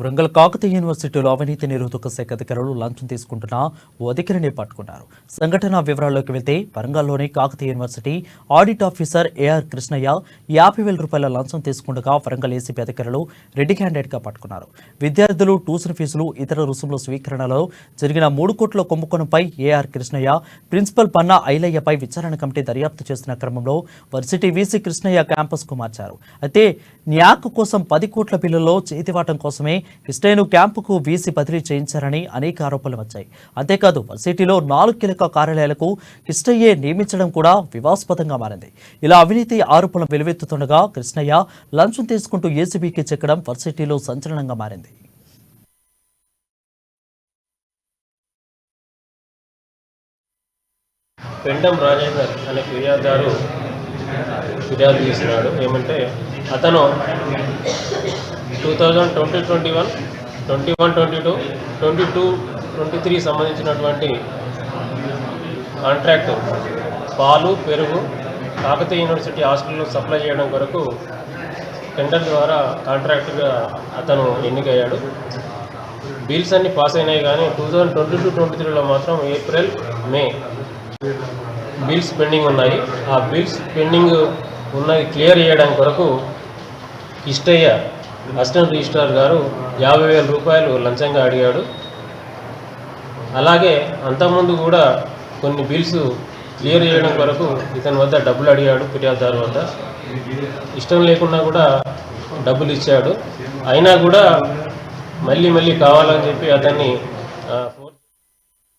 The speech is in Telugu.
వరంగల్ కాకతీయ యూనివర్సిటీలో అవినీతి నిరోధక శాఖ అధికారులు లంచం తీసుకుంటున్న ఓ అధికారిని పట్టుకున్నారు. సంఘటన వివరాల్లోకి వెళ్తే వరంగల్లోని Kakatiya university audit officer AR Krishnaiah 50,000 రూపాయల లంచం తీసుకుండగా వరంగల్ ఏసీపీ అధికారులు రెడ్ హ్యాండెడ్గా పట్టుకున్నారు. విద్యార్థులు ట్యూషన్ ఫీజులు ఇతర రుసుముల స్వీకరణలో జరిగిన 3 కోట్ల కుంభకోణంపై ఏఆర్ కృష్ణయ్య ప్రిన్సిపల్ పన్నా ఐలయ్యపై విచారణ కమిటీ దర్యాప్తు చేస్తున్న క్రమంలో వర్సిటీ వీసీ కృష్ణయ్య క్యాంపస్కు మార్చారు. అయితే న్యాక్ కోసం 10 కోట్ల బిల్లులో చేతివాటం కోసమే కిష్టయ్యను క్యాంపుకు వీసీ బదిలీ చేయించారని అనేక ఆరోపణలు వచ్చాయి. అంతేకాదు వర్సిటీలో 4 కీలక కార్యాలయాలకు కిష్టయ్యే నియమించడం కూడా వివాదాస్పదంగా మారింది. ఇలా అవినీతి ఆరోపణలు వెలువెత్తుతుండగా కృష్ణయ్య లంచం తీసుకుంటూ ఏసీబీకి చెక్కడం వర్సిటీలో సంచలనంగా మారింది. పెండం రాజేందర్ అనే ఫిర్యాదు చేస్తున్నాడు. ఏమంటే అతను 2020-21, 21-22, 22-23 సంబంధించినటువంటి కాంట్రాక్టు పాలు పెరుగు కాకతీయ యూనివర్సిటీ హాస్టల్లో సప్లై చేయడం కొరకు టెండర్ ద్వారా కాంట్రాక్టుగా అతను ఎన్నికయ్యాడు. బిల్స్ అన్నీ పాస్ అయినాయి, కానీ 2022-23లో మాత్రం ఏప్రిల్ మే బిల్స్ పెండింగ్ ఉన్నాయి. ఆ బిల్స్ పెండింగ్ ఉన్నది క్లియర్ చేయడం కొరకు కిష్టయ్య అసిస్టెంట్ రిజిస్ట్రార్ గారు 50,000 రూపాయలు లంచంగా అడిగాడు. అలాగే అంతకుముందు కూడా కొన్ని బిల్స్ క్లియర్ చేయడం కొరకు ఇతని వద్ద డబ్బులు అడిగాడు. ఫిర్యాదుదారు వద్ద ఇష్టం లేకున్నా కూడా డబ్బులు ఇచ్చాడు. అయినా కూడా మళ్ళీ కావాలని చెప్పి అతన్ని